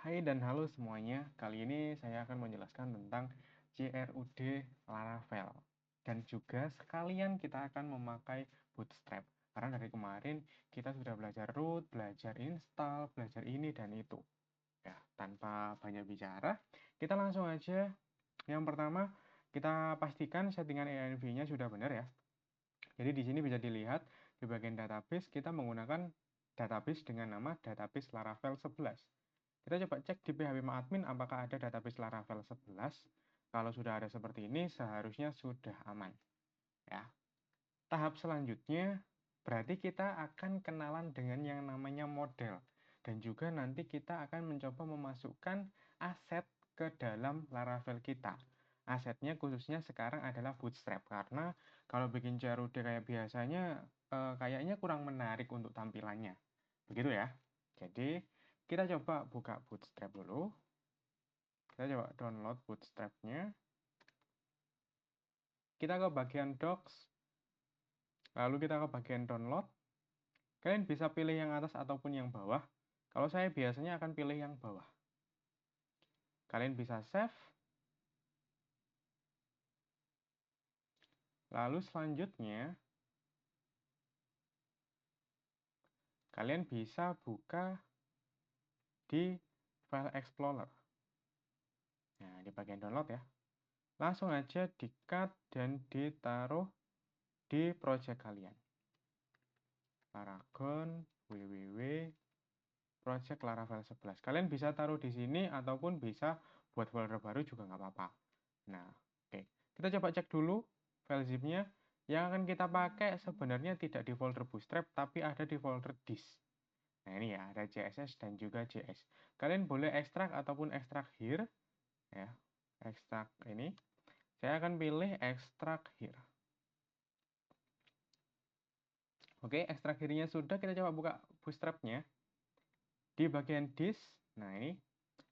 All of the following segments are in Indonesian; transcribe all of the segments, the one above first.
Hai dan halo semuanya, kali ini saya akan menjelaskan tentang CRUD Laravel. Dan juga sekalian kita akan memakai Bootstrap. Karena dari kemarin kita sudah belajar root, belajar install, belajar ini dan itu. Ya, tanpa banyak bicara, kita langsung aja. Yang pertama, kita pastikan settingan env-nya sudah benar ya. Jadi di sini bisa dilihat di bagian database kita menggunakan database dengan nama database Laravel 11. Kita coba cek di phpMyAdmin apakah ada database Laravel 11. Kalau sudah ada seperti ini, seharusnya sudah aman. Ya. Tahap selanjutnya, berarti kita akan kenalan dengan yang namanya model. Dan juga nanti kita akan mencoba memasukkan aset ke dalam Laravel kita. Asetnya khususnya sekarang adalah Bootstrap, karena kalau bikin CRUD kayak biasanya, kayaknya kurang menarik untuk tampilannya. Begitu ya. Jadi, kita coba buka Bootstrap dulu. Kita coba download Bootstrap-nya. Kita ke bagian Docs. Lalu kita ke bagian download. Kalian bisa pilih yang atas ataupun yang bawah. Kalau saya biasanya akan pilih yang bawah. Kalian bisa save. Lalu selanjutnya, kalian bisa buka di File Explorer. Nah, di bagian download ya. Langsung aja di-cut dan ditaruh di project kalian. Paragon, www, project Laravel 11. Kalian bisa taruh di sini ataupun bisa buat folder baru juga nggak apa-apa. Nah, oke. Kita coba cek dulu file zip-nya. Yang akan kita pakai sebenarnya tidak di folder Bootstrap, tapi ada di folder disk. Nah, ini ya, ada CSS dan juga JS. Kalian boleh ekstrak ataupun ekstrak here. Ya, ekstrak ini. Saya akan pilih ekstrak here. Oke, ekstrak here-nya sudah, kita coba buka Bootstrap-nya. Di bagian disk, nah ini,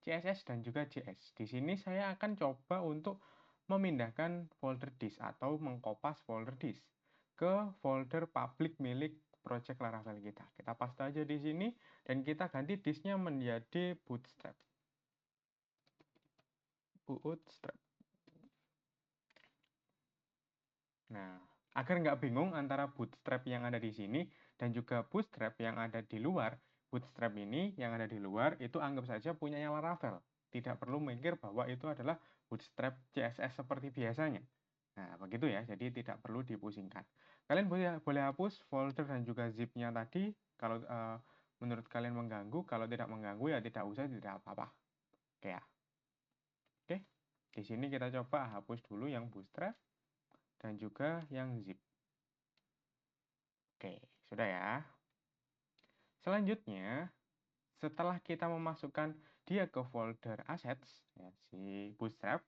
CSS dan juga JS. Di sini saya akan coba untuk memindahkan folder disk atau mengkopas folder disk ke folder public milik project Laravel kita. Kita paste aja di sini dan kita ganti disknya menjadi Bootstrap. Bootstrap. Nah, agar nggak bingung antara Bootstrap yang ada di sini dan juga Bootstrap yang ada di luar, Bootstrap ini yang ada di luar itu anggap saja punyanya Laravel. Tidak perlu mikir bahwa itu adalah Bootstrap CSS seperti biasanya. Nah, begitu ya, jadi tidak perlu dipusingkan. Kalian boleh hapus folder dan juga zip-nya tadi, kalau menurut kalian mengganggu, kalau tidak mengganggu ya tidak usah, tidak apa-apa. Oke ya. Oke, di sini kita coba hapus dulu yang Bootstrap dan juga yang zip. Oke, sudah ya. Selanjutnya, setelah kita memasukkan dia ke folder assets, ya, si Bootstrap,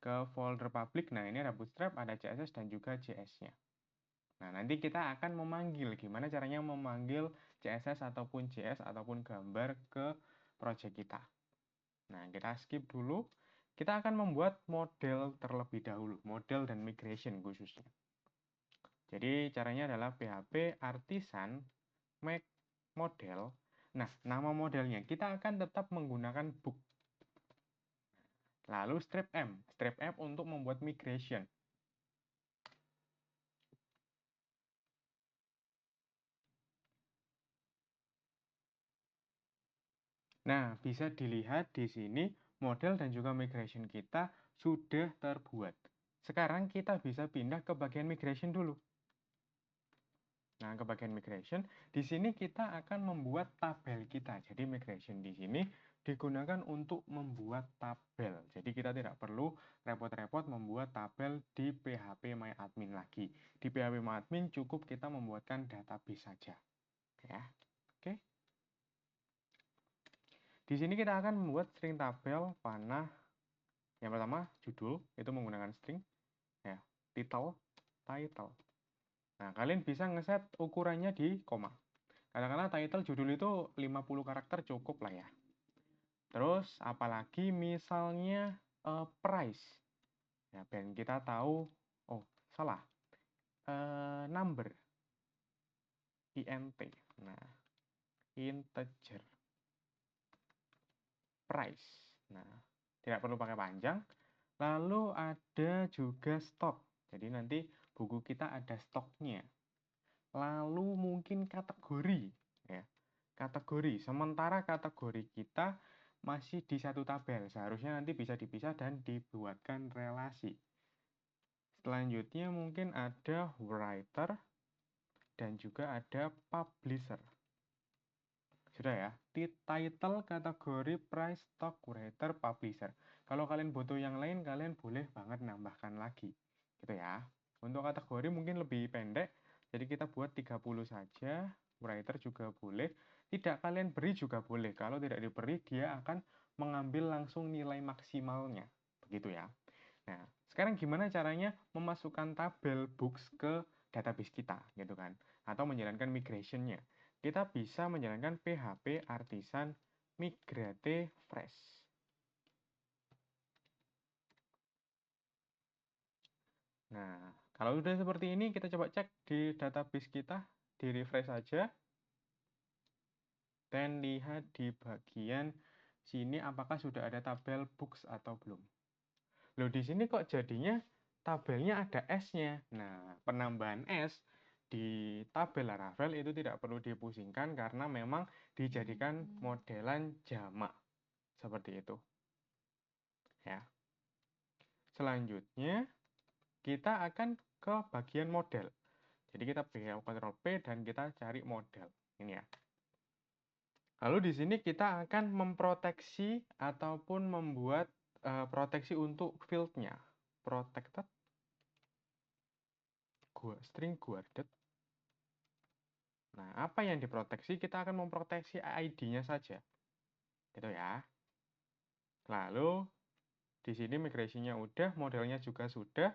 ke folder public, nah ini ada Bootstrap, ada CSS, dan juga JS-nya. Nah, nanti kita akan memanggil, gimana caranya memanggil CSS ataupun JS ataupun gambar ke project kita. Nah, kita skip dulu. Kita akan membuat model terlebih dahulu, model dan migration khususnya. Jadi caranya adalah PHP artisan make model. Nah, nama modelnya kita akan tetap menggunakan book. Lalu strip M untuk membuat migration. Nah, bisa dilihat di sini model dan juga migration kita sudah terbuat. Sekarang kita bisa pindah ke bagian migration dulu. Nah, ke bagian migration, di sini kita akan membuat tabel kita. Jadi migration di sini digunakan untuk membuat tabel. Jadi kita tidak perlu repot-repot membuat tabel di phpMyAdmin lagi. Di phpMyAdmin cukup kita membuatkan database saja. Ya. Oke. Di sini kita akan membuat string tabel panah. Yang pertama, judul, itu menggunakan string. Ya, title. Nah, kalian bisa ngeset ukurannya di koma. Kadang-kadang title judul itu 50 karakter cukup lah ya. Terus apalagi misalnya price. Ya, dan kita tahu, oh salah, number, int. Nah, integer. price. Nah, tidak perlu pakai panjang. Lalu ada juga stok. Jadi nanti buku kita ada stoknya. Lalu mungkin kategori, ya. Kategori. Sementara kategori kita masih di satu tabel. Seharusnya nanti bisa dipisah dan dibuatkan relasi. Selanjutnya mungkin ada writer dan juga ada publisher. Sudah ya, title, kategori, price, stock, writer, publisher. Kalau kalian butuh yang lain, kalian boleh banget nambahkan lagi. Gitu ya. Untuk kategori mungkin lebih pendek, jadi kita buat 30 saja. Writer juga boleh. Tidak kalian beri juga boleh. Kalau tidak diberi, dia akan mengambil langsung nilai maksimalnya. Begitu ya. Nah, sekarang gimana caranya memasukkan tabel books ke database kita, gitu kan? Atau menjalankan migration-nya. Kita bisa menjalankan PHP Artisan Migrate Fresh. Nah, kalau sudah seperti ini, kita coba cek di database kita, di refresh saja, dan lihat di bagian sini apakah sudah ada tabel books atau belum. Loh, di sini kok jadinya tabelnya ada S-nya. Nah, penambahan S di tabel Laravel itu tidak perlu dipusingkan karena memang dijadikan modelan jamak. Seperti itu. Ya. Selanjutnya, kita akan ke bagian model. Jadi kita Ctrl P dan kita cari model. Ini ya. Lalu di sini kita akan memproteksi ataupun membuat proteksi untuk field-nya. Protected string guarded. Nah, apa yang diproteksi? Kita akan memproteksi ID-nya saja. Gitu ya. Lalu di sini migrasinya udah, modelnya juga sudah.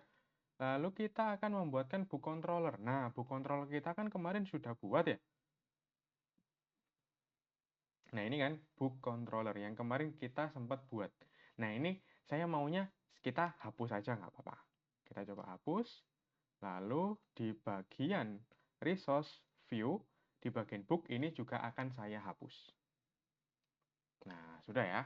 Lalu kita akan membuatkan book controller. Nah, book controller kita kan kemarin sudah buat ya. Nah, ini kan book controller yang kemarin kita sempat buat. Nah, ini saya maunya kita hapus aja nggak apa-apa. Kita coba hapus. Lalu di bagian resource view, di bagian book ini juga akan saya hapus. Nah, sudah ya.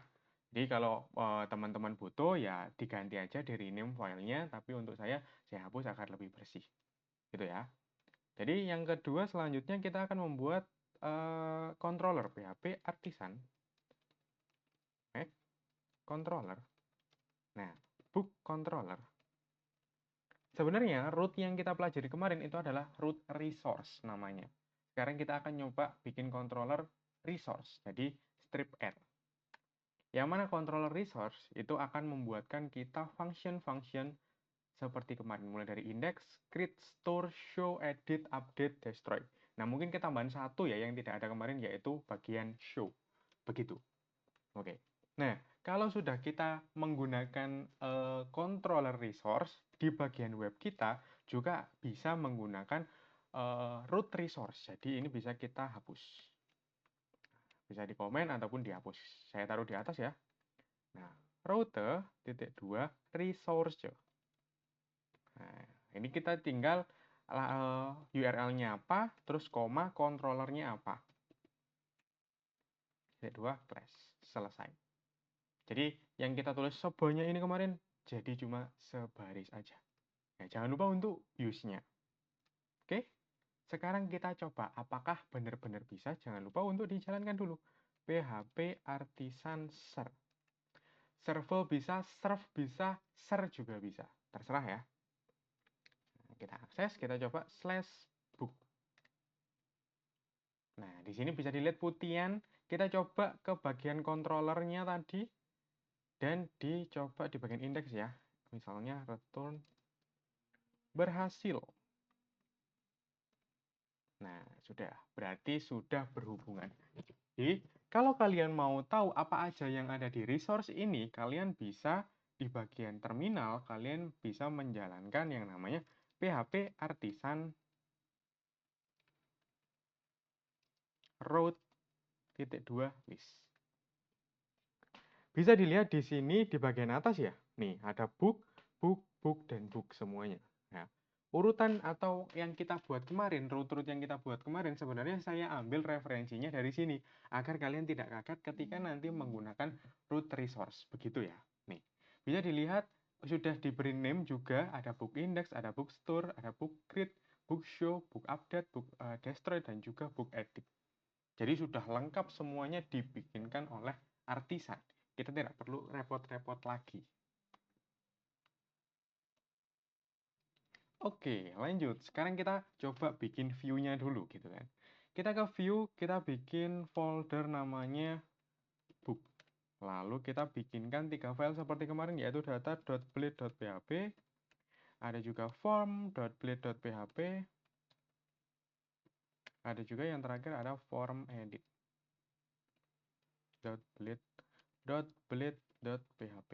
Jadi kalau teman-teman butuh ya diganti aja di rename filenya, tapi untuk saya hapus agar lebih bersih. Gitu ya. Jadi yang kedua selanjutnya kita akan membuat controller PHP Artisan. Controller. Nah, book controller. Sebenarnya root yang kita pelajari kemarin itu adalah root resource namanya. Sekarang kita akan nyoba bikin controller resource. Jadi strip R. Yang mana controller resource itu akan membuatkan kita function-function seperti kemarin. Mulai dari index, create, store, show, edit, update, destroy. Nah, mungkin kita tambahan satu ya yang tidak ada kemarin yaitu bagian show. Begitu. Oke. Nah, kalau sudah kita menggunakan controller resource di bagian web kita juga bisa menggunakan root resource. Jadi ini bisa kita hapus. Bisa di komen ataupun dihapus. Saya taruh di atas ya. Nah, route.2 resource. Nah, ini kita tinggal URL-nya apa, terus koma, controllernya apa. Titik 2 class. Selesai. Jadi yang kita tulis sebanyak ini kemarin jadi cuma sebaris aja. Nah, jangan lupa untuk use-nya. Oke, sekarang kita coba apakah benar-benar bisa. Jangan lupa untuk dijalankan dulu. PHP Artisan Ser. Server bisa, serve bisa, ser juga bisa. Terserah ya. Nah, kita akses, kita coba /book. Nah, di sini bisa dilihat putihan. Kita coba ke bagian controllernya tadi. Dan dicoba di bagian indeks ya. Misalnya return berhasil. Nah, sudah. Berarti sudah berhubungan. Jadi, kalau kalian mau tahu apa aja yang ada di resource ini, kalian bisa di bagian terminal, kalian bisa menjalankan yang namanya PHP Artisan route.2 list. Bisa dilihat di sini di bagian atas ya. Nih, ada book, book, book, dan book semuanya. Nah, urutan atau yang kita buat kemarin, root yang kita buat kemarin, sebenarnya saya ambil referensinya dari sini, agar kalian tidak kaget ketika nanti menggunakan root resource, begitu ya. Nih, bisa dilihat sudah diberi name juga, ada book index, ada book store, ada book create, book show, book update, book destroy, dan juga book edit. Jadi sudah lengkap semuanya dibikinkan oleh artisan. Kita tidak perlu repot-repot lagi. Oke, lanjut. Sekarang kita coba bikin view-nya dulu gitu kan. Kita ke view, kita bikin folder namanya book. Lalu kita bikinkan 3 file seperti kemarin, yaitu data.blade.php, ada juga form.blade.php, ada juga yang terakhir ada form edit.blade.php.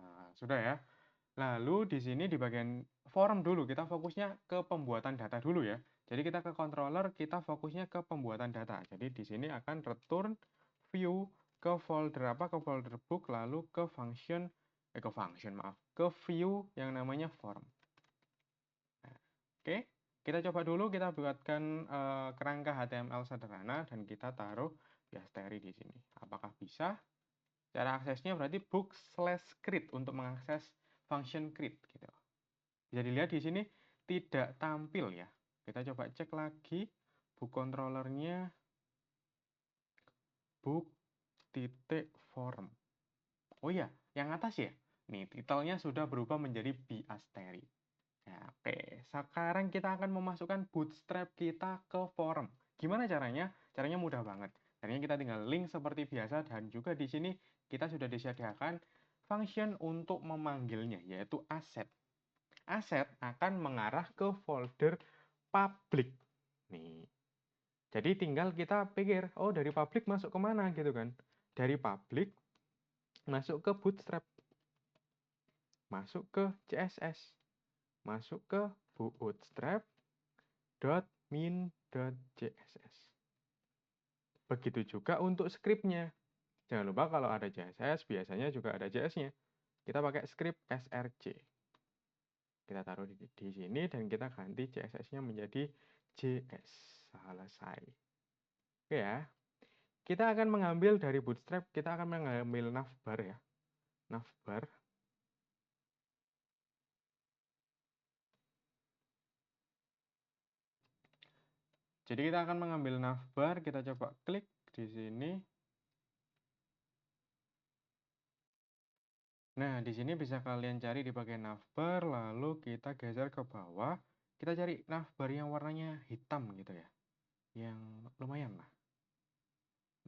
Nah, sudah ya. Lalu di sini di bagian form dulu, kita fokusnya ke pembuatan data dulu ya. Jadi kita ke controller, kita fokusnya ke pembuatan data. Jadi di sini akan return view ke folder apa? Ke folder book, lalu ke function, ke view yang namanya form. Nah, oke, kita coba dulu, kita buatkan kerangka HTML sederhana dan kita taruh Biasteri di sini. Apakah bisa? Cara aksesnya berarti book/create untuk mengakses function create gitu. Bisa dilihat di sini tidak tampil ya. Kita coba cek lagi book controllernya book.form. Oh iya, yang atas ya. Nih, titelnya sudah berubah menjadi Biasteri. Nah, oke, sekarang kita akan memasukkan bootstrap kita ke form. Gimana caranya? Caranya mudah banget. Caranya kita tinggal link seperti biasa, dan juga di sini kita sudah disediakan function untuk memanggilnya, yaitu asset. Asset akan mengarah ke folder public. Nih. Jadi tinggal kita pikir, oh dari public masuk kemana gitu kan. Dari public masuk ke bootstrap. Masuk ke CSS. Masuk ke bootstrap.min.css. Begitu juga untuk scriptnya. Jangan lupa kalau ada CSS, biasanya juga ada JS-nya. Kita pakai script src. Kita taruh di sini dan kita ganti CSS-nya menjadi JS. Selesai. Oke ya. Kita akan mengambil dari bootstrap, kita akan mengambil navbar ya. Navbar. Jadi kita akan mengambil navbar, kita coba klik di sini. Nah, di sini bisa kalian cari di bagian navbar, lalu kita geser ke bawah. Kita cari navbar yang warnanya hitam gitu ya. Yang lumayan lah.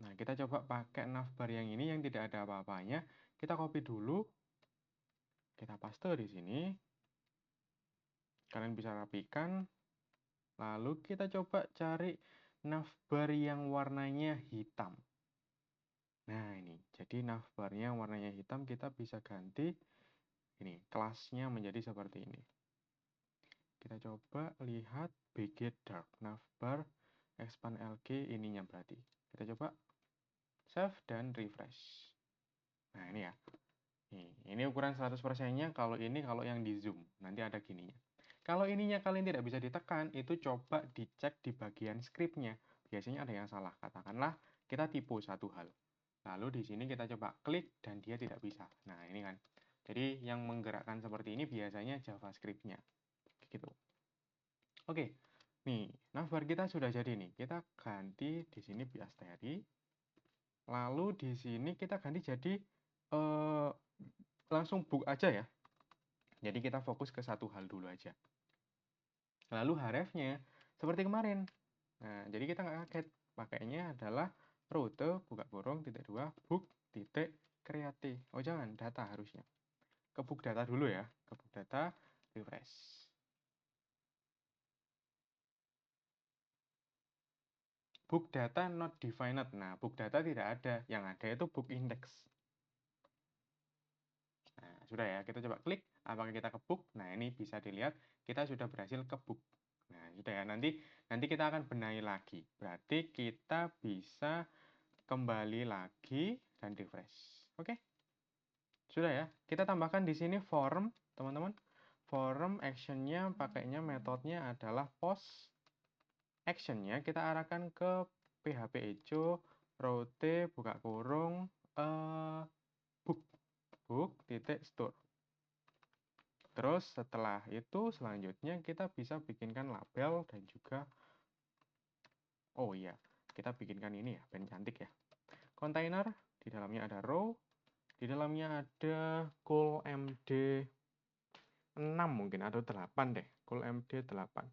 Nah, kita coba pakai navbar yang ini yang tidak ada apa-apanya. Kita copy dulu. Kita paste di sini. Kalian bisa rapikan. Lalu kita coba cari navbar yang warnanya hitam. Nah, ini. Jadi navbarnya warnanya hitam, kita bisa ganti ini, kelasnya menjadi seperti ini. Kita coba lihat BG Dark navbar expand LG ininya berarti. Kita coba save dan refresh. Nah, ini ya. Ini ukuran 100%-nya, kalau yang di zoom, nanti ada gininya. Kalau ininya kalian tidak bisa ditekan, itu coba dicek di bagian scriptnya. Biasanya ada yang salah. Katakanlah kita tipe satu hal. Lalu di sini kita coba klik dan dia tidak bisa. Nah, ini kan. Jadi yang menggerakkan seperti ini biasanya JavaScript-nya. Gitu. Oke. Nih, navbar kita sudah jadi nih. Kita ganti di sini Biasteri. Lalu di sini kita ganti jadi langsung book aja ya. Jadi kita fokus ke satu hal dulu aja. Lalu hrefnya seperti kemarin. Nah, jadi kita nggak kaget. Pakainya adalah rute buka kurung titik 2 book titik create. Oh jangan, data harusnya. Ke book data dulu ya. Ke book data, refresh. Book data not defined. Nah, book data tidak ada. Yang ada itu book index. Nah, sudah ya. Kita coba klik. Apakah kita ke book? Nah, ini bisa dilihat kita sudah berhasil ke book. Nah, sudah ya. Nanti kita akan benahi lagi. Berarti kita bisa kembali lagi dan refresh. Oke? Sudah ya. Kita tambahkan di sini form, teman-teman. Form actionnya pakainya metodenya adalah post. Actionnya kita arahkan ke PHP echo, route, buka kurung, book titik store. Terus setelah itu selanjutnya kita bisa bikinkan label dan juga, oh iya, kita bikinkan ini ya, biar cantik ya. Container, di dalamnya ada row, di dalamnya ada CoolMD 6 mungkin, atau 8 deh, CoolMD 8.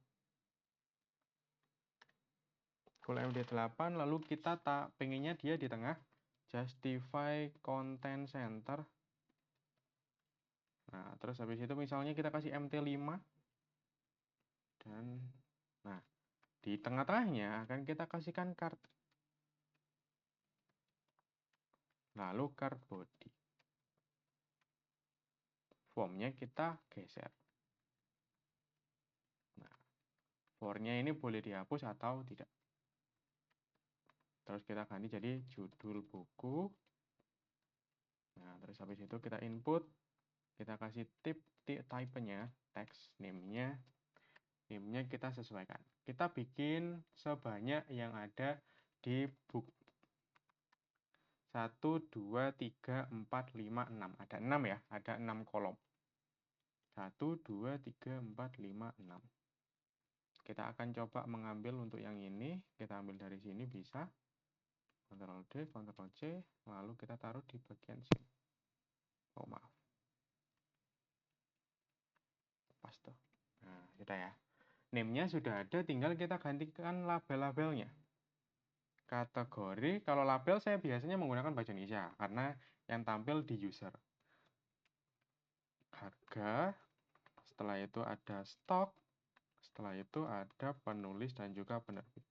CoolMD 8, lalu kita pengennya dia di tengah, justify content center. Nah, terus habis itu misalnya kita kasih MT5, dan nah, di tengah-tengahnya akan kita kasihkan card. Lalu card body. Formnya kita geser. Nah, formnya ini boleh dihapus atau tidak. Terus kita ganti jadi judul buku. Nah, terus habis itu kita input, kita kasih type-nya, text name-nya, kita sesuaikan. Kita bikin sebanyak yang ada di book. 1, 2, 3, 4, 5, 6. Ada 6 ya, ada 6 kolom. 1, 2, 3, 4, 5, 6. Kita akan coba mengambil untuk yang ini, kita ambil dari sini bisa. Ctrl D, Ctrl C, lalu kita taruh di bagian sini. Oh maaf. Pas tuh. Nah, sudah ya. Name-nya sudah ada, tinggal kita gantikan label-labelnya. Kategori, kalau label saya biasanya menggunakan bahasa Indonesia, karena yang tampil di user. Harga, setelah itu ada stok, setelah itu ada penulis dan juga penerbit.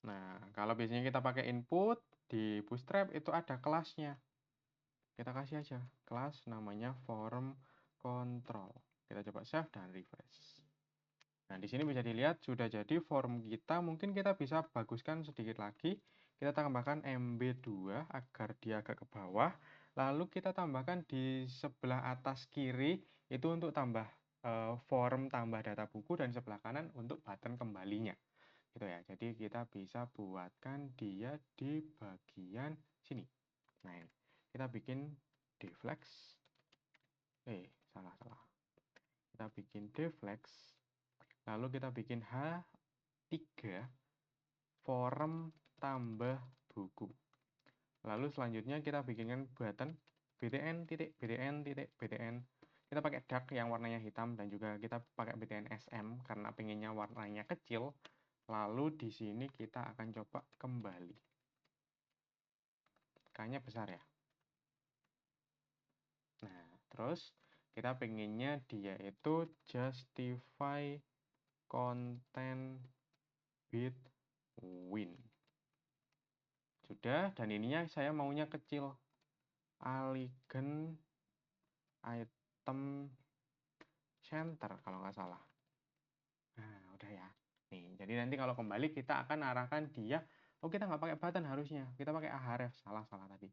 Nah, kalau biasanya kita pakai input, di Bootstrap itu ada kelasnya. Kita kasih aja kelas namanya form control. Kita coba save dan refresh. Nah, di sini bisa dilihat sudah jadi form kita. Mungkin kita bisa baguskan sedikit lagi. Kita tambahkan MB2 agar dia agak ke bawah. Lalu kita tambahkan di sebelah atas kiri itu untuk tambah form tambah data buku, dan sebelah kanan untuk button kembalinya. Gitu ya. Jadi kita bisa buatkan dia di bagian sini. Nah, ini. Kita bikin deflex. Salah. Kita bikin deflex. Lalu kita bikin H3 form tambah buku. Lalu selanjutnya kita bikinkan button btn. Kita pakai dark yang warnanya hitam, dan juga kita pakai btn SM karena pengennya warnanya kecil. Lalu di sini kita akan coba kembali. Kayaknya besar ya. Nah, terus kita pengennya dia itu justify content between. Sudah, dan ininya saya maunya kecil. Aligned item center kalau nggak salah. Nah, udah ya. Nih, jadi nanti kalau kembali kita akan arahkan dia. Oh, kita nggak pakai button harusnya. Kita pakai ahref. Salah tadi.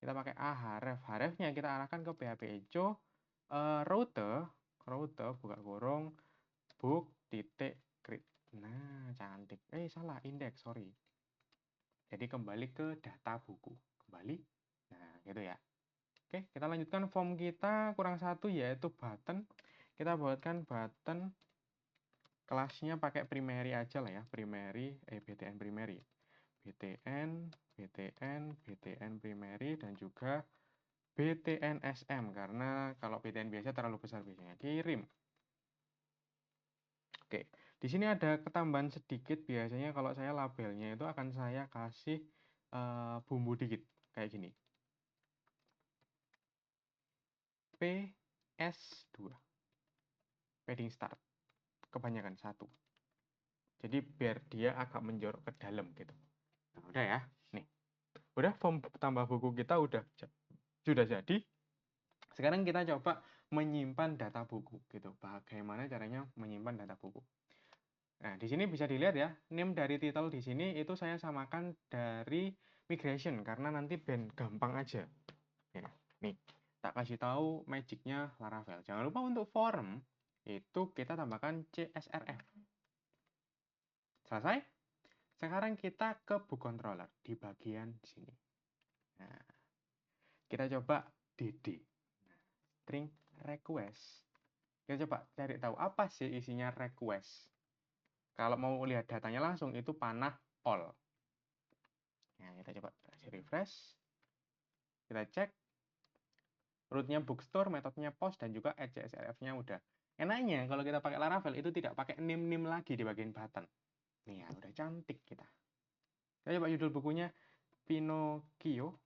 Kita pakai ahref. Hrefnya kita arahkan ke PHP echo. Route, buka kurung, book, titik, create. Nah, cantik. Salah. Index, sorry. Jadi kembali ke data buku. Kembali. Nah, gitu ya. Oke, kita lanjutkan form kita kurang satu, yaitu button. Kita buatkan button kelasnya pakai primary aja lah ya. BTN primary. BTN primary, dan juga BTN SM, karena kalau BTN biasa terlalu besar biasanya. Kirim. Oke, di sini ada ketambahan sedikit. Biasanya kalau saya labelnya itu akan saya kasih bumbu dikit kayak gini. PS2. Padding start. Kebanyakan satu. Jadi biar dia agak menjorok ke dalam gitu. Nah, udah ya. Nih. Udah form tambah buku kita sudah jadi. Sekarang kita coba menyimpan data buku gitu. Bagaimana caranya menyimpan data buku? Nah, di sini bisa dilihat ya, name dari title di sini itu saya samakan dari migration karena nanti gampang aja. Ya, nih, tak kasih tahu magicnya Laravel. Jangan lupa untuk form, itu kita tambahkan CSRF. Selesai? Sekarang kita ke book controller di bagian sini. Nah, kita coba DD. String request. Kita coba cari tahu apa sih isinya request. Kalau mau lihat datanya langsung, itu panah all. Nah, kita coba refresh. Kita cek. Rootnya bookstore, metodenya post, dan juga add CSRF-nya udah. Enaknya kalau kita pakai Laravel itu tidak pakai name lagi di bagian button. Nih ya, udah cantik kita. Kita coba judul bukunya Pinocchio.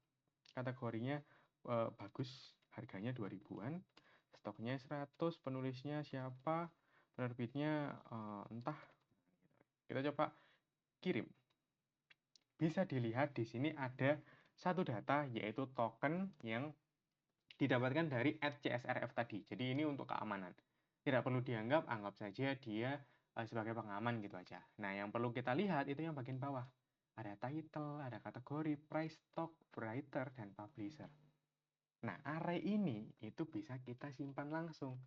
Kategorinya bagus, harganya 2000-an. Stoknya 100, penulisnya siapa, penerbitnya entah. Kita coba kirim. Bisa dilihat di sini ada satu data, yaitu token yang didapatkan dari @csrf tadi. Jadi ini untuk keamanan. Tidak perlu dianggap, anggap saja dia sebagai pengaman gitu aja. Nah, yang perlu kita lihat itu yang bagian bawah. Ada title, ada kategori, price, stock, writer, dan publisher. Nah, array ini itu bisa kita simpan langsung.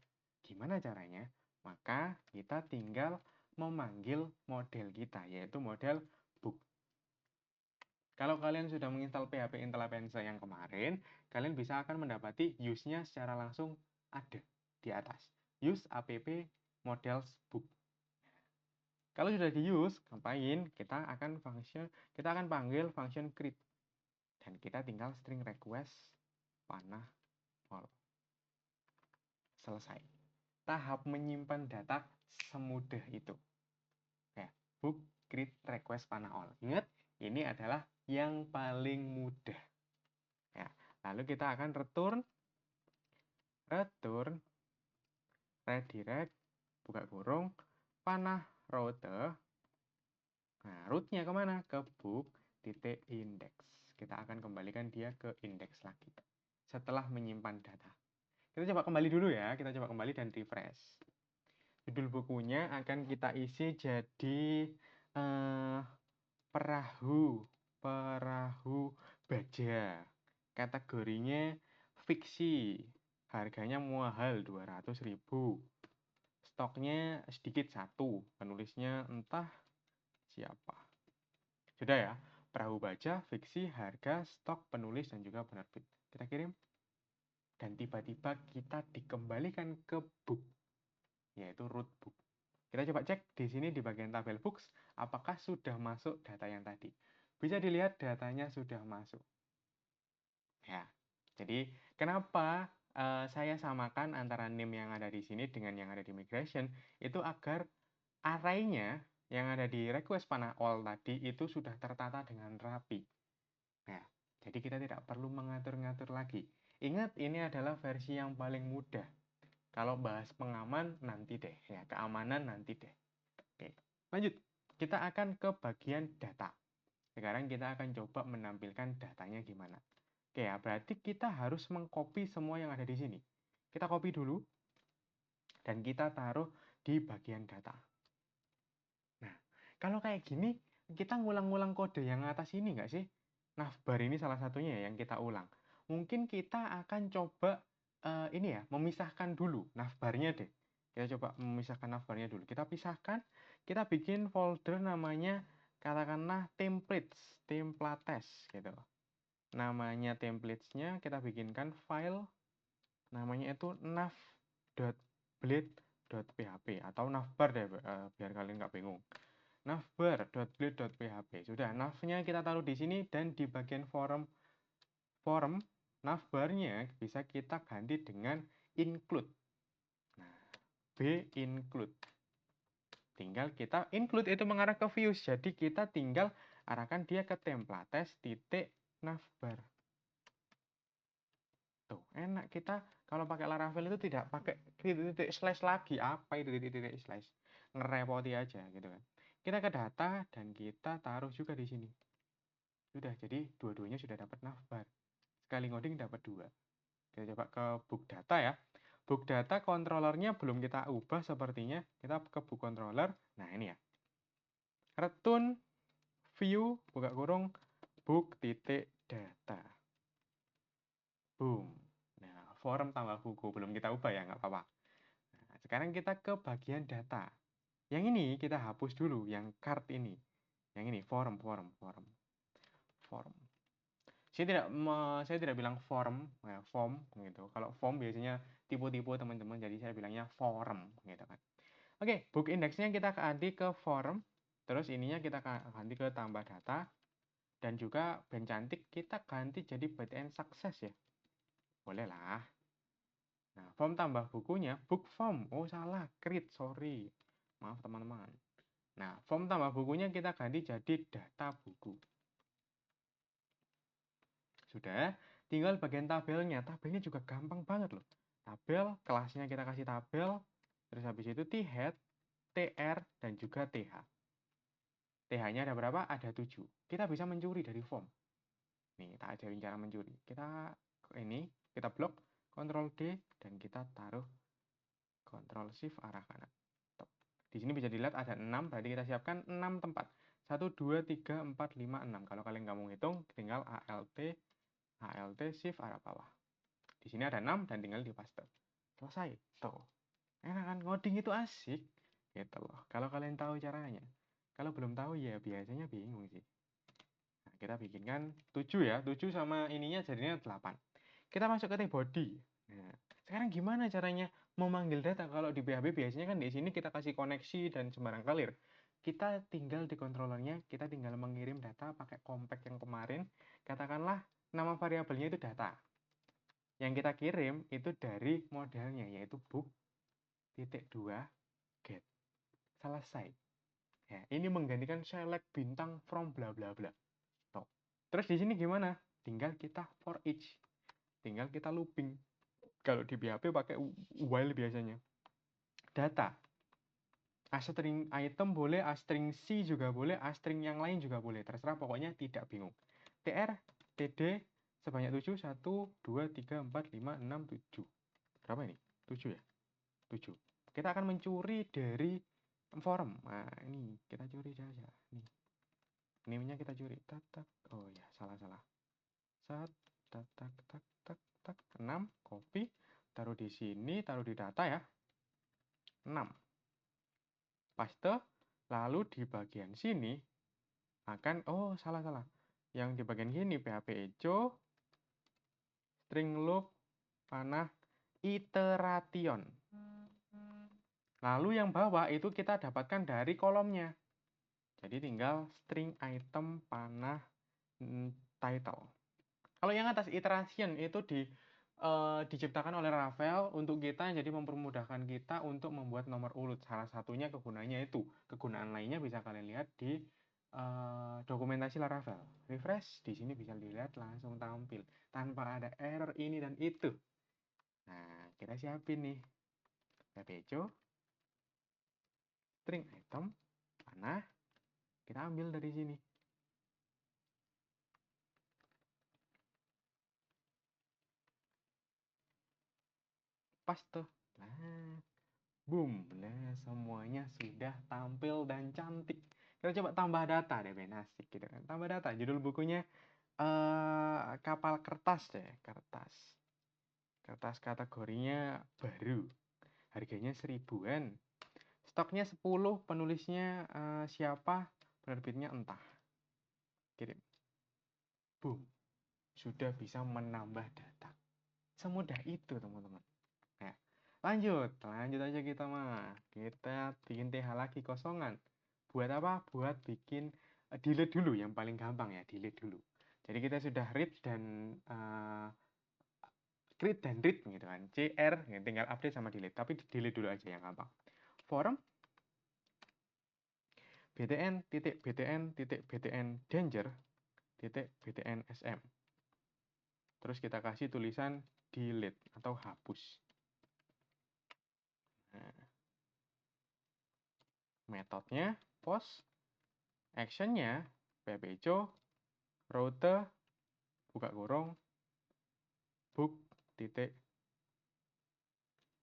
Gimana caranya? Maka kita tinggal memanggil model kita, yaitu model book. Kalau kalian sudah menginstal PHP Intellipense yang kemarin, kalian bisa akan mendapati use-nya secara langsung ada di atas. Use app models book. Kalau sudah di use, ngapain? Kita akan panggil function create. Dan kita tinggal string request panah all. Selesai. Tahap menyimpan data semudah itu. Ya, book create request panah all. Ingat, ini adalah yang paling mudah. Ya, lalu kita akan return redirect, buka kurung, panah route. Nah, root-nya kemana? Ke book titik index. Kita akan kembalikan dia ke index lagi. Setelah menyimpan data. Kita coba kembali dulu ya. Kita coba kembali dan refresh. Judul bukunya akan kita isi jadi perahu baja. Kategorinya fiksi. Harganya mahal 200.000. Stoknya sedikit satu. Penulisnya entah siapa. Sudah ya. Perahu baja, fiksi, harga, stok, penulis, dan juga penerbit. Kita kirim. Dan tiba-tiba kita dikembalikan ke book. Yaitu root book. Kita coba cek di sini di bagian tabel books, apakah sudah masuk data yang tadi. Bisa dilihat datanya sudah masuk. Ya, jadi kenapa saya samakan antara name yang ada di sini dengan yang ada di migration, itu agar array-nya yang ada di request panah all tadi itu sudah tertata dengan rapi. Nah, jadi kita tidak perlu mengatur-ngatur lagi. Ingat, ini adalah versi yang paling mudah. Kalau bahas pengaman nanti deh, ya keamanan nanti deh. Oke, lanjut. Kita akan ke bagian data. Sekarang kita akan coba menampilkan datanya gimana. Oke ya, berarti kita harus mengcopy semua yang ada di sini. Kita copy dulu, dan kita taruh di bagian data. Nah, kalau kayak gini, kita ngulang-ngulang kode yang atas ini nggak sih? Navbar ini salah satunya yang kita ulang. Mungkin kita akan coba ini ya, memisahkan dulu navbarnya deh. Kita coba memisahkan navbarnya dulu. Kita pisahkan, kita bikin folder namanya katakanlah templates gitu. Namanya templatesnya kita bikinkan file namanya itu nav.blade.php atau navbar deh biar kalian nggak bingung. Navbar.blade.php. Sudah, navnya kita taruh di sini dan di bagian form navbarnya bisa kita ganti dengan include. Nah, b include. Tinggal kita include itu mengarah ke views. Jadi kita tinggal arahkan dia ke templates titik navbar. Tuh, enak kita kalau pakai Laravel itu tidak pakai titik slash lagi. Apa itu titik slash? Ngerepoti aja gitu kan. Kita ke data dan kita taruh juga di sini. Sudah, jadi dua-duanya sudah dapat navbar. Sekali ngoding dapat 2. Kita coba ke book data ya. Book data controllernya belum kita ubah sepertinya. Kita ke book controller. Nah, ini ya. Return view buka kurung book titik data. Boom. Nah, form tambah buku. Belum kita ubah ya, nggak apa-apa. Nah, sekarang kita ke bagian data. Yang ini kita hapus dulu, yang card ini. Yang ini, form. Saya tidak bilang form, ya, form gitu. Kalau form biasanya tipu-tipu teman-teman, jadi saya bilangnya form gitu kan. Oke, book indexnya kita ganti ke form, terus ininya kita ganti ke tambah data, dan juga band cantik kita ganti jadi BTN sukses ya. Boleh lah. Nah, form tambah bukunya, book form. Oh, salah, create, sorry. Maaf teman-teman. Nah, form tambah bukunya kita ganti jadi data buku. Sudah, tinggal bagian tabelnya. Tabelnya juga gampang banget loh. Tabel, kelasnya kita kasih tabel, terus habis itu T-head, TR, dan juga TH. TH-nya ada berapa? Ada 7. Kita bisa mencuri dari form. Nih, tak ajarin cara mencuri. Kita blok, Ctrl D, dan kita taruh Ctrl Shift arah kanan. Di sini bisa dilihat ada 6, berarti kita siapkan 6 tempat. 1, 2, 3, 4, 5, 6. Kalau kalian nggak mau ngitung, tinggal ALT, Shift arah bawah. Di sini ada 6 dan tinggal di paste. Selesai. Tuh. Enak kan? Ngoding itu asik. Gitu loh. Kalau kalian tahu caranya. Kalau belum tahu ya biasanya bingung sih. Nah, kita bikinkan 7 ya. 7 sama ininya jadinya 8. Kita masuk ke body. Nah, sekarang gimana caranya memanggil data? Kalau di PHP biasanya kan di sini kita kasih koneksi dan sembarang kalir. Kita tinggal di controllernya, kita tinggal mengirim data pakai compact yang kemarin. Katakanlah nama variabelnya itu data. Yang kita kirim itu dari modelnya, yaitu book.2 get. Selesai. Ya, ini menggantikan select bintang from bla bla bla. Tuh. Terus di sini gimana? Tinggal kita for each. Tinggal kita looping. Kalau di PHP pakai while biasanya. Data. String item boleh, string C juga boleh, string yang lain juga boleh. Terserah, pokoknya tidak bingung. TR, TD, sebanyak 7. 1, 2, 3, 4, 5, 6, 7. Berapa ini? 7 ya? 7. Kita akan mencuri dari form. Nah, ini kita curi saja. Nih. Name-nya kita curi. Tak, tak. Oh ya, salah. Tak, tak, tak, tak, tak, tak. 6, copy. Taruh di sini, taruh di data ya. 6. Paste. Lalu di bagian sini akan, oh salah. Yang di bagian sini PHP echo, string loop, panah, iteration. Lalu yang bawah itu kita dapatkan dari kolomnya. Jadi tinggal string item panah title. Kalau yang atas iteration itu diciptakan oleh Ravel untuk kita, jadi mempermudahkan kita untuk membuat nomor urut. Salah satunya kegunaannya itu. Kegunaan lainnya bisa kalian lihat di dokumentasi Laravel. Refresh, di sini bisa dilihat langsung tampil tanpa ada error ini dan itu. Nah, kita siapin nih. PHP string item panah, kita ambil dari sini. Paste. Nah, boom. Nah, semuanya sudah tampil dan cantik. Kita coba tambah data deh, Ben. Asik gitu kan. Tambah data. Judul bukunya kapal kertas deh. Kertas kategorinya baru. Harganya 1000-an. Stoknya 10, penulisnya siapa, penerbitnya entah. Kirim. Boom. Sudah bisa menambah data. Semudah itu, teman-teman. Nah, lanjut aja kita mah. Kita bikin TH lagi kosongan. Buat apa? Buat bikin delete dulu, yang paling gampang ya, delete dulu. Jadi kita sudah read dan create dan read gitu kan. CR ya, tinggal update sama delete, tapi delete dulu aja yang gampang. Form btn danger btn sm. Terus kita kasih tulisan delete atau hapus. Nah, metodenya post, actionnya ppco route buka kurung book titik,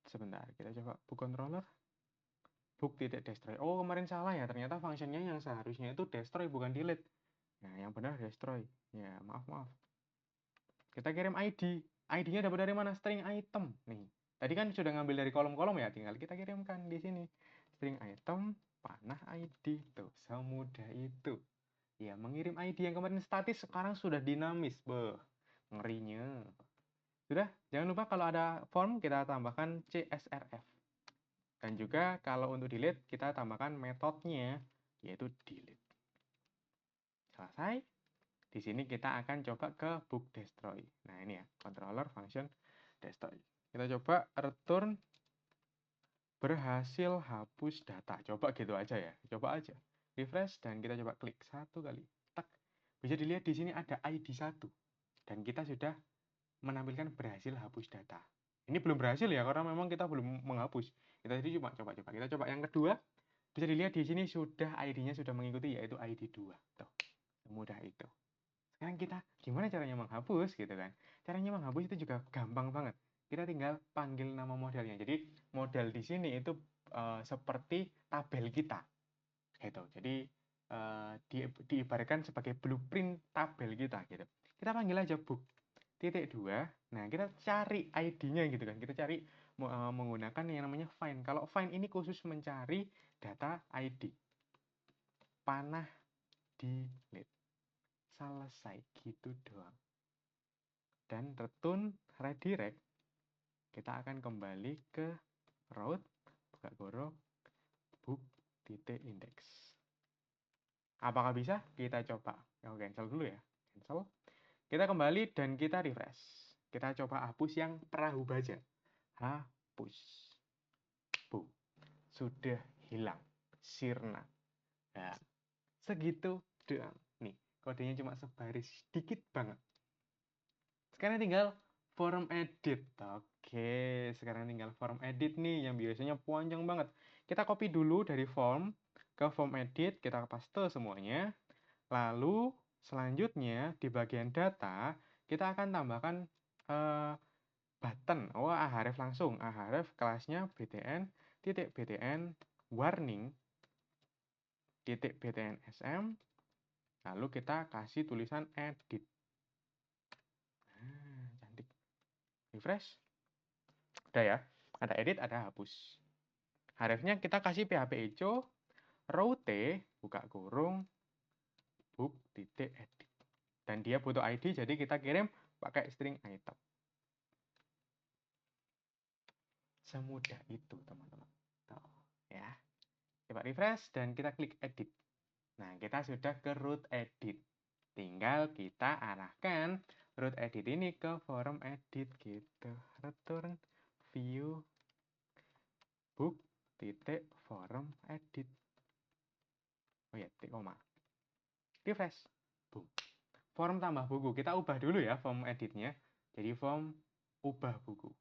sebentar kita coba book controller book titik destroy. Oh, kemarin salah ya, ternyata functionnya yang seharusnya itu destroy bukan delete. Nah, yang benar destroy ya, maaf. Kita kirim ID ID-nya dapat dari mana? String item. Nih, tadi kan sudah ngambil dari kolom-kolom ya, tinggal kita kirimkan di sini. String item, panah ID. Tuh, semudah itu. Ya, mengirim ID yang kemarin statis sekarang sudah dinamis. Beuh, ngerinya. Sudah, jangan lupa kalau ada form kita tambahkan CSRF. Dan juga kalau untuk delete kita tambahkan metodenya yaitu delete. Selesai. Di sini kita akan coba ke book destroy. Nah, ini ya, controller function destroy. Kita coba return berhasil hapus data. Coba gitu aja ya. Coba aja. Refresh dan kita coba klik satu kali. Tak. Bisa dilihat di sini ada ID 1 dan kita sudah menampilkan berhasil hapus data. Ini belum berhasil ya karena memang kita belum menghapus. Kita tadi cuma coba-coba. Kita coba yang kedua. Bisa dilihat di sini sudah ID-nya sudah mengikuti yaitu ID 2. Tuh. Semudah itu. Sekarang kita gimana caranya menghapus gitu kan? Caranya menghapus itu juga gampang banget. Kita tinggal panggil nama modelnya. Jadi model di sini itu seperti tabel kita. Gitu. Jadi diibaratkan sebagai blueprint tabel kita gitu. Kita panggil aja book titik 2. Nah, kita cari ID-nya gitu kan. Kita cari menggunakan yang namanya find. Kalau find ini khusus mencari data ID. Panah delete. Selesai gitu doang. Dan return redirect, kita akan kembali ke root, buka kurung, book titik index. Apakah bisa? Kita coba. Cancel dulu ya. Cancel. Kita kembali dan kita refresh. Kita coba hapus yang perahu baja. Hapus. Boom. Sudah hilang. Sirna. Nah, segitu doang. Nih, kodenya cuma sebaris sedikit banget. Sekarang tinggal form edit. Oke, sekarang tinggal form edit nih yang biasanya panjang banget. Kita copy dulu dari form ke form edit, kita paste semuanya. Lalu selanjutnya di bagian data kita akan tambahkan button. Oh, ahref langsung. Ahref kelasnya btn titik btn warning titik btn sm. Lalu kita kasih tulisan edit. Nah, cantik. Refresh. Udah ya. Ada edit, ada hapus. Hrefnya kita kasih php echo route buka kurung book titik edit. Dan dia butuh ID, jadi kita kirim pakai string item. Semudah itu, teman-teman. Tuh, ya. Coba refresh dan kita klik edit. Nah, kita sudah ke root edit. Tinggal kita arahkan root edit ini ke form edit gitu. Return view book titik form edit. Oh ya, titik koma. Refresh. Boom. Form tambah buku. Kita ubah dulu ya form editnya. Jadi form ubah buku.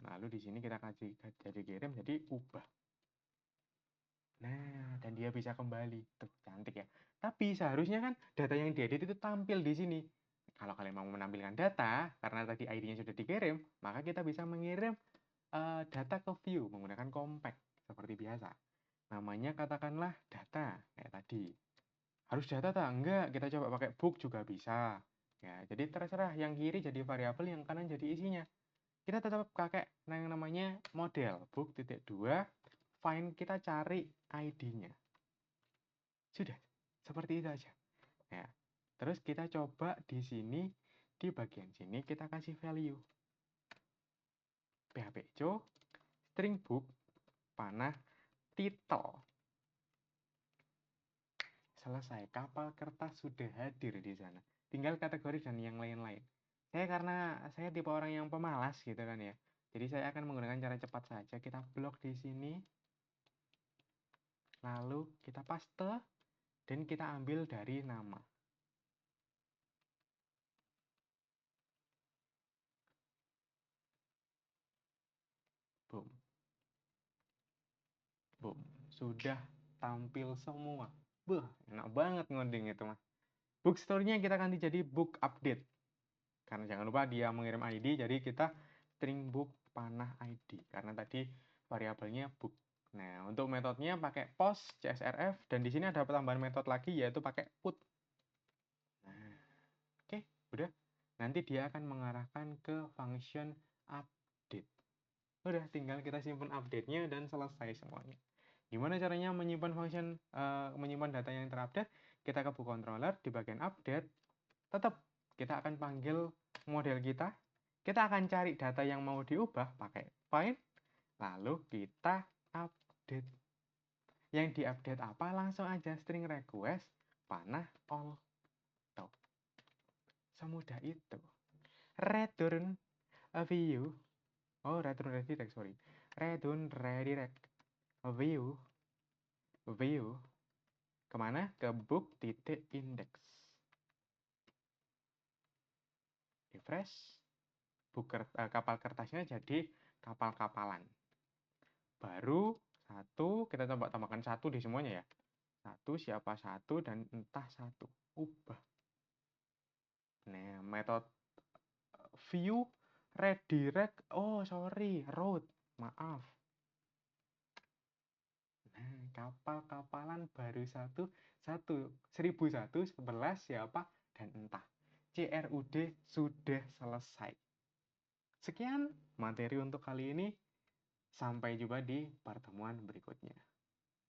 Lalu di sini kita kasih jadi kirim, jadi ubah. Nah, dan dia bisa kembali. Tuh, cantik ya. Tapi seharusnya kan data yang diedit itu tampil di sini. Kalau kalian mau menampilkan data, karena tadi ID-nya sudah dikirim, maka kita bisa mengirim data ke view menggunakan compact seperti biasa. Namanya katakanlah data kayak tadi. Harus data tak? Enggak, kita coba pakai book juga bisa. Ya, jadi terserah yang kiri jadi variabel, yang kanan jadi isinya. Kita tetap pakai yang namanya model book titik 2 find, kita cari ID-nya. Sudah, seperti itu aja. Ya. Terus kita coba di sini, di bagian sini kita kasih value. PHP echo, string book, panah, title. Selesai, kapal kertas sudah hadir di sana. Tinggal kategori dan yang lain-lain. Karena saya tipe orang yang pemalas gitu kan ya. Jadi saya akan menggunakan cara cepat saja. Kita blok di sini. Lalu kita paste dan kita ambil dari nama. Boom. Boom. Sudah tampil semua. Buh, enak banget ngoding itu mah. Book story-nya kita ganti jadi book update. Karena jangan lupa dia mengirim ID, jadi kita string book panah ID. Karena tadi variabelnya book. Nah, untuk metodenya pakai post CSRF, dan di sini ada tambahan metode lagi yaitu pakai put. Nah, oke, udah. nanti dia akan mengarahkan ke function update. Udah, tinggal kita simpan update-nya dan selesai semuanya. Gimana caranya menyimpan data yang terupdate? Kita ke book controller, di bagian update, tetap kita akan panggil model kita akan cari data yang mau diubah pakai find, lalu kita update. Yang diupdate apa? Langsung aja string request panah all. Tuh, semudah itu. Return a view. Oh, return redirect, sorry. Return redirect a view kemana? Ke book titik index. Refresh. Kapal kertasnya jadi kapal-kapalan. Baru satu, kita coba tambahkan satu di semuanya ya. Satu, siapa satu, dan entah satu. Ubah. Nah, metode view redirect. Oh, sorry, route. Maaf. Nah, kapal-kapalan baru satu, 1001, 11, siapa, dan entah. CRUD sudah selesai. Sekian materi untuk kali ini. Sampai jumpa di pertemuan berikutnya.